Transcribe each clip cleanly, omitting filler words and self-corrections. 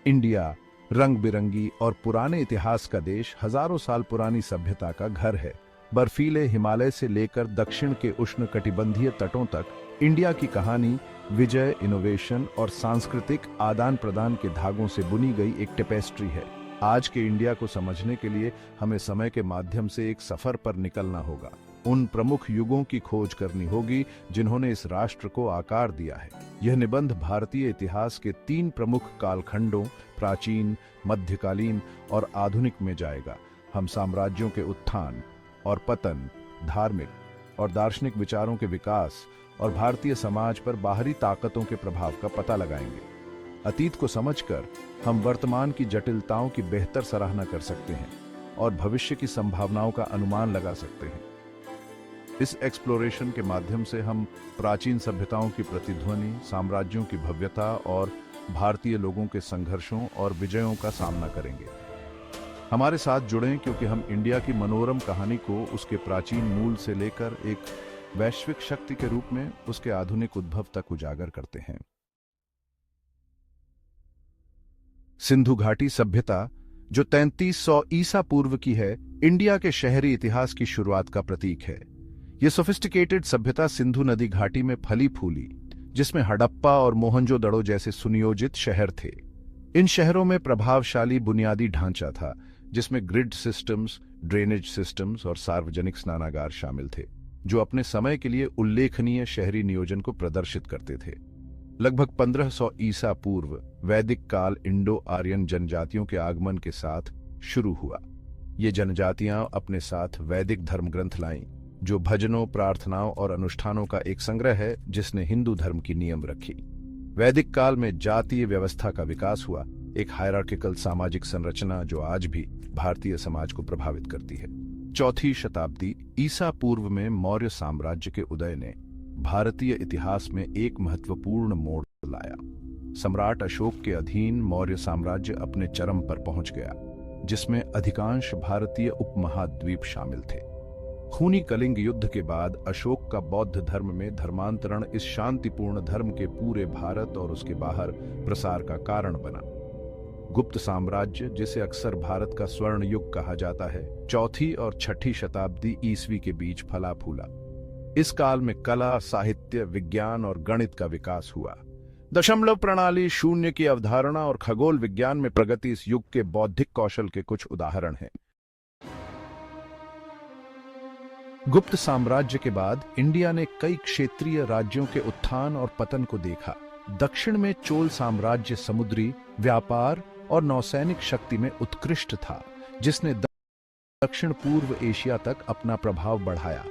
India रंग बिरंगी और पुराने इतिहास का देश, हजारों साल पुरानी सभ्यता का घर है। बर्फीले हिमालय से लेकर दक्षिण के उष्णकटिबंधीय तटों तक इंडिया की कहानी विजय, इनोवेशन और सांस्कृतिक आदान प्रदान के धागों से बुनी गई एक टेपेस्ट्री है। आज के इंडिया को समझने के लिए हमें समय के माध्यम से एक सफर पर निकलना होगा। उन प्रमुख युगों की खोज करनी होगी जिन्होंने इस राष्ट्र को आकार दिया है। यह निबंध भारतीय इतिहास के 3 प्रमुख कालखंडों प्राचीन, मध्यकालीन और आधुनिक में जाएगा। हम साम्राज्यों के उत्थान और पतन, धार्मिक और दार्शनिक विचारों के विकास और भारतीय समाज पर बाहरी ताकतों के प्रभाव का पता लगाएंगे। अतीत को समझकर हम वर्तमान की जटिलताओं की बेहतर सराहना कर सकते हैं और भविष्य की संभावनाओं का अनुमान लगा सकते हैं। इस एक्सप्लोरेशन के माध्यम से हम प्राचीन सभ्यताओं की प्रतिध्वनि, साम्राज्यों की भव्यता और भारतीय लोगों के संघर्षों और विजयों का सामना करेंगे। हमारे साथ जुड़ें क्योंकि हम इंडिया की मनोरम कहानी को उसके प्राचीन मूल से लेकर एक वैश्विक शक्ति के रूप में उसके आधुनिक उद्भव तक उजागर करते हैं। सिंधु घाटी सभ्यता, जो 3300 ईसा पूर्व की है, इंडिया के शहरी इतिहास की शुरुआत का प्रतीक है। यह सोफिस्टिकेटेड सभ्यता सिंधु नदी घाटी में फली फूली, जिसमें हड़प्पा और मोहनजोदड़ो जैसे सुनियोजित शहर थे। इन शहरों में प्रभावशाली बुनियादी ढांचा था, जिसमें ग्रिड सिस्टम्स, ड्रेनेज सिस्टम्स और सार्वजनिक स्नानागार शामिल थे, जो अपने समय के लिए उल्लेखनीय शहरी नियोजन को प्रदर्शित करते थे। लगभग 1500 ईसा पूर्व वैदिक काल इंडो आर्यन जनजातियों के आगमन के साथ शुरू हुआ। ये जनजातियां अपने साथ वैदिक धर्म ग्रंथ लाईं, जो भजनों, प्रार्थनाओं और अनुष्ठानों का एक संग्रह है जिसने हिंदू धर्म की नींव रखी। वैदिक काल में जातीय व्यवस्था का विकास हुआ, एक हायरार्किकल सामाजिक संरचना जो आज भी भारतीय समाज को प्रभावित करती है। 4वीं शताब्दी ईसा पूर्व में मौर्य साम्राज्य के उदय ने भारतीय इतिहास में एक महत्वपूर्ण मोड़ लाया। सम्राट अशोक के अधीन मौर्य साम्राज्य अपने चरम पर पहुंच गया, जिसमें अधिकांश भारतीय उपमहाद्वीप शामिल थे। खूनी कलिंग युद्ध के बाद अशोक का बौद्ध धर्म में धर्मांतरण इस शांतिपूर्ण धर्म के पूरे भारत और उसके बाहर प्रसार का कारण बना। गुप्त साम्राज्य, जिसे अक्सर भारत का स्वर्ण युग कहा जाता है, 4वीं और 6वीं शताब्दी ईस्वी के बीच फला फूला। इस काल में कला, साहित्य, विज्ञान और गणित का विकास हुआ। दशमलव प्रणाली, शून्य की अवधारणा और खगोल विज्ञान में प्रगति इस युग के बौद्धिक कौशल के कुछ उदाहरण हैं। गुप्त साम्राज्य के बाद इंडिया ने कई क्षेत्रीय राज्यों के उत्थान और पतन को देखा। दक्षिण में चोल साम्राज्य समुद्री, व्यापार और नौसैनिक शक्ति में उत्कृष्ट था, जिसने दक्षिण पूर्व एशिया तक अपना प्रभाव बढ़ाया।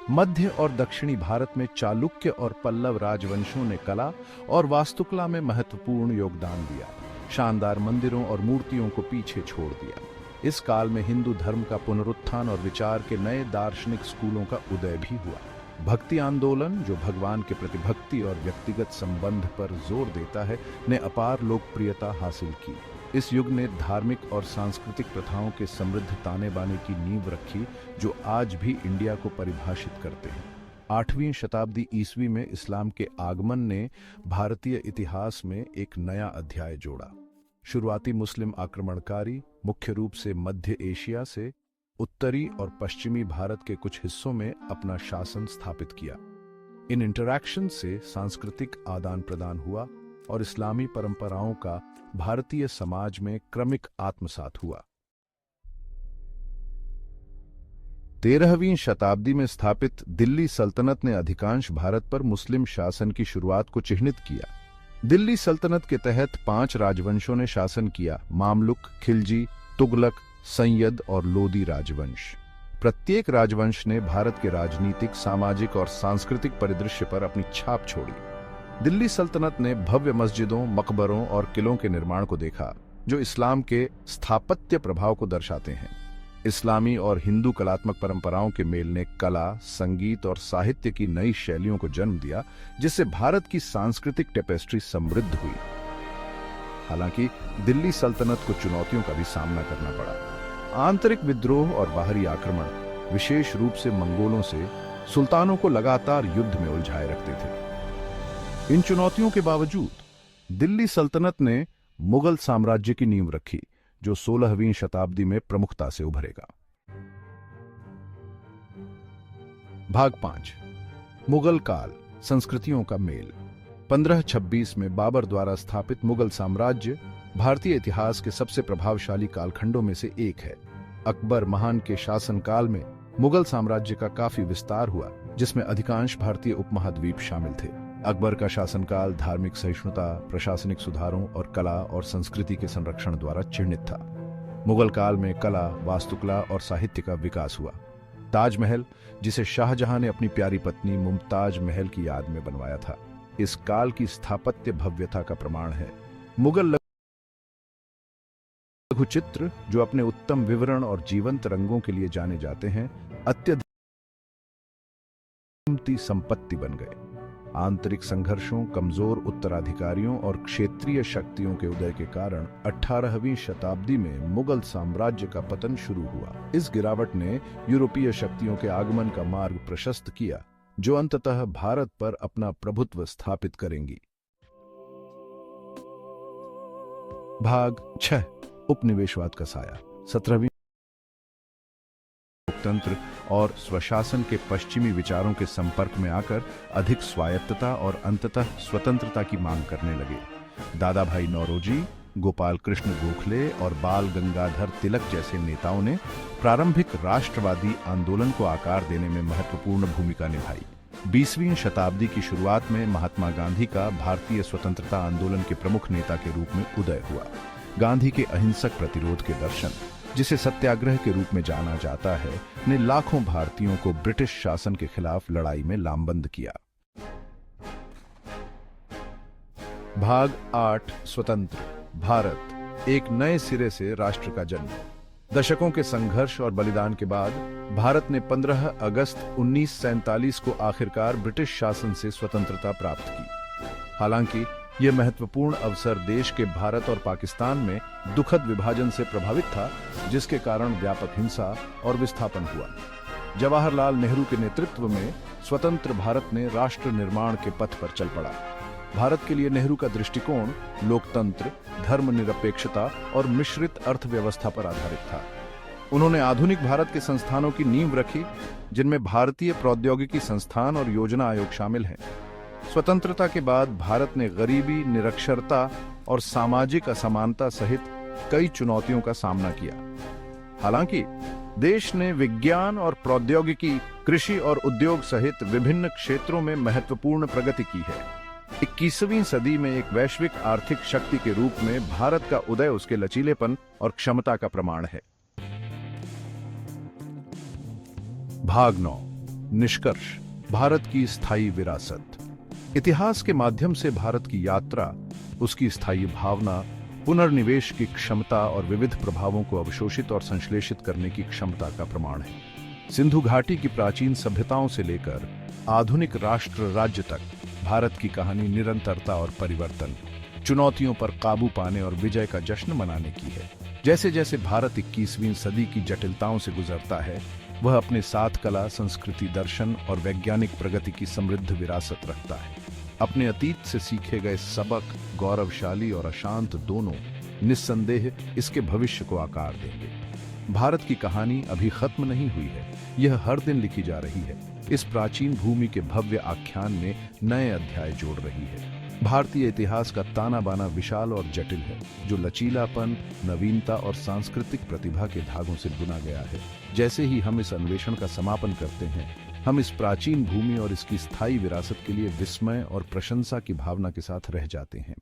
मध्य और दक्षिणी भारत में चालुक्य और पल्लव राजवंशों ने कला और वास्तुकला में महत्वपूर्ण योगदान दिया, शानदार मंदिरों और मूर्तियों को पीछे छोड़ दिया। इस काल में हिंदू धर्म का पुनरुत्थान और विचार के नए दार्शनिक स्कूलों का उदय भी हुआ। भक्ति आंदोलन, जो भगवान के प्रति भक्ति और व्यक्तिगत संबंध पर जोर देता है, ने अपार लोकप्रियता हासिल की। इस युग ने धार्मिक और सांस्कृतिक प्रथाओं के समृद्ध ताने बाने की नींव रखी, जो आज भी इंडिया को परिभाषित करते हैं। 8वीं शताब्दी ईस्वी में इस्लाम के आगमन ने भारतीय इतिहास में एक नया अध्याय जोड़ा। शुरुआती मुस्लिम आक्रमणकारी मुख्य रूप से मध्य एशिया से उत्तरी और पश्चिमी भारत के कुछ हिस्सों में अपना शासन स्थापित किया। इन इंटरैक्शन से सांस्कृतिक आदान प्रदान हुआ और इस्लामी परंपराओं का भारतीय समाज में क्रमिक आत्मसात हुआ। 13वीं शताब्दी में स्थापित दिल्ली सल्तनत ने अधिकांश भारत पर मुस्लिम शासन की शुरुआत को चिह्नित किया। दिल्ली सल्तनत के तहत 5 राजवंशों ने शासन किया: मामलुक, खिलजी, तुगलक, सैयद और लोदी राजवंश। प्रत्येक राजवंश ने भारत के राजनीतिक, सामाजिक और सांस्कृतिक परिदृश्य पर अपनी छाप छोड़ी। दिल्ली सल्तनत ने भव्य मस्जिदों, मकबरों और किलों के निर्माण को देखा, जो इस्लाम के स्थापत्य प्रभाव को दर्शाते हैं। इस्लामी और हिंदू कलात्मक परंपराओं के मेल ने कला, संगीत और साहित्य की नई शैलियों को जन्म दिया, जिससे भारत की सांस्कृतिक टेपेस्ट्री समृद्ध हुई। हालांकि दिल्ली सल्तनत को चुनौतियों का भी सामना करना पड़ा। आंतरिक विद्रोह और बाहरी आक्रमण, विशेष रूप से मंगोलों से, सुल्तानों को लगातार युद्ध में उलझाए रखते थे। इन चुनौतियों के बावजूद दिल्ली सल्तनत ने मुगल साम्राज्य की नींव रखी, जो 16वीं शताब्दी में प्रमुखता से उभरेगा। भाग 5। मुगल काल, संस्कृतियों का मेल। 1526 में बाबर द्वारा स्थापित मुगल साम्राज्य भारतीय इतिहास के सबसे प्रभावशाली कालखंडों में से एक है। अकबर महान के शासनकाल में मुगल साम्राज्य का काफी विस्तार हुआ, जिसमें अधिकांश भारतीय उपमहाद्वीप शामिल थे। अकबर का शासनकाल धार्मिक सहिष्णुता, प्रशासनिक सुधारों और कला और संस्कृति के संरक्षण द्वारा चिह्नित था। मुगल काल में कला, वास्तुकला और साहित्य का विकास हुआ। ताजमहल, जिसे शाहजहां ने अपनी प्यारी पत्नी मुमताज महल की याद में बनवाया था, इस काल की स्थापत्य भव्यता का प्रमाण है। मुगल लघुचित्र, जो अपने उत्तम विवरण और जीवंत रंगों के लिए जाने जाते हैं, अत्यधिक कीमती संपत्ति बन गए। आंतरिक संघर्षों, कमजोर उत्तराधिकारियों और क्षेत्रीय शक्तियों के उदय के कारण 18वीं शताब्दी में मुगल साम्राज्य का पतन शुरू हुआ। इस गिरावट ने यूरोपीय शक्तियों के आगमन का मार्ग प्रशस्त किया, जो अंततः भारत पर अपना प्रभुत्व स्थापित करेंगी। भाग 6। उपनिवेशवाद का साया। 17वीं लोकतंत्र और स्वशासन के पश्चिमी विचारों के संपर्क में आकर अधिक स्वायत्तता और अंततः स्वतंत्रता की मांग करने लगे। दादा भाई नौरोजी, गोपाल कृष्ण गोखले और बाल गंगाधर तिलक जैसे नेताओं ने प्रारंभिक राष्ट्रवादी आंदोलन को आकार देने में महत्वपूर्ण भूमिका निभाई। 20वीं शताब्दी की शुरुआत में महात्मा गांधी का भारतीय स्वतंत्रता आंदोलन के प्रमुख नेता के रूप में उदय हुआ। गांधी के अहिंसक प्रतिरोध के दर्शन, जिसे सत्याग्रह के रूप में जाना जाता है, ने लाखों भारतीयों को ब्रिटिश शासन के खिलाफ लड़ाई में लामबंद किया। भाग 8। स्वतंत्र भारत, एक नए सिरे से राष्ट्र का जन्म। दशकों के संघर्ष और बलिदान के बाद भारत ने 15 अगस्त 1947 को आखिरकार ब्रिटिश शासन से स्वतंत्रता प्राप्त की। हालांकि यह महत्वपूर्ण अवसर देश के भारत और पाकिस्तान में दुखद विभाजन से प्रभावित था, जिसके कारण व्यापक हिंसा और विस्थापन हुआ। जवाहरलाल नेहरू के नेतृत्व में स्वतंत्र भारत ने राष्ट्र निर्माण के पथ पर चल पड़ा। भारत के लिए नेहरू का दृष्टिकोण लोकतंत्र, धर्मनिरपेक्षता और मिश्रित अर्थव्यवस्था पर आधारित था। उन्होंने आधुनिक भारत के संस्थानों की नींव रखी, जिनमें भारतीय प्रौद्योगिकी संस्थान और योजना आयोग शामिल हैं। स्वतंत्रता के बाद भारत ने गरीबी, निरक्षरता और सामाजिक असमानता सहित कई चुनौतियों का सामना किया। हालांकि देश ने विज्ञान और प्रौद्योगिकी, कृषि और उद्योग सहित विभिन्न क्षेत्रों में महत्वपूर्ण प्रगति की है। 21वीं सदी में एक वैश्विक आर्थिक शक्ति के रूप में भारत का उदय उसके लचीलेपन और क्षमता का प्रमाण है। भाग 9। निष्कर्ष। भारत की स्थायी विरासत। इतिहास के माध्यम से भारत की यात्रा, उसकी स्थायी भावना, पुनर्निवेश की क्षमता और विविध प्रभावों को अवशोषित और संश्लेषित करने की क्षमता का प्रमाण है। सिंधु घाटी की प्राचीन सभ्यताओं से लेकर आधुनिक राष्ट्र राज्य तक भारत की कहानी निरंतरता और परिवर्तन, चुनौतियों पर काबू पाने और विजय का जश्न मनाने की है। जैसे जैसे भारत 21वीं सदी की जटिलताओं से गुजरता है, वह अपने साथ कला, संस्कृति, दर्शन और वैज्ञानिक प्रगति की समृद्ध विरासत रखता है। अपने अतीत से सीखे गए सबक, गौरवशाली और अशांत दोनों, निस्संदेह इसके भविष्य को आकार देंगे। भारत की कहानी अभी खत्म नहीं हुई है, यह हर दिन लिखी जा रही है। इस प्राचीन भूमि के भव्य आख्यान में नए अध्याय जोड़ रही है। भारतीय इतिहास का ताना बाना विशाल और जटिल है, जो लचीलापन, नवीनता और सांस्कृतिक प्रतिभा के धागों से बुना गया है। जैसे ही हम इस अन्वेषण का समापन करते हैं, हम इस प्राचीन भूमि और इसकी स्थायी विरासत के लिए विस्मय और प्रशंसा की भावना के साथ रह जाते हैं।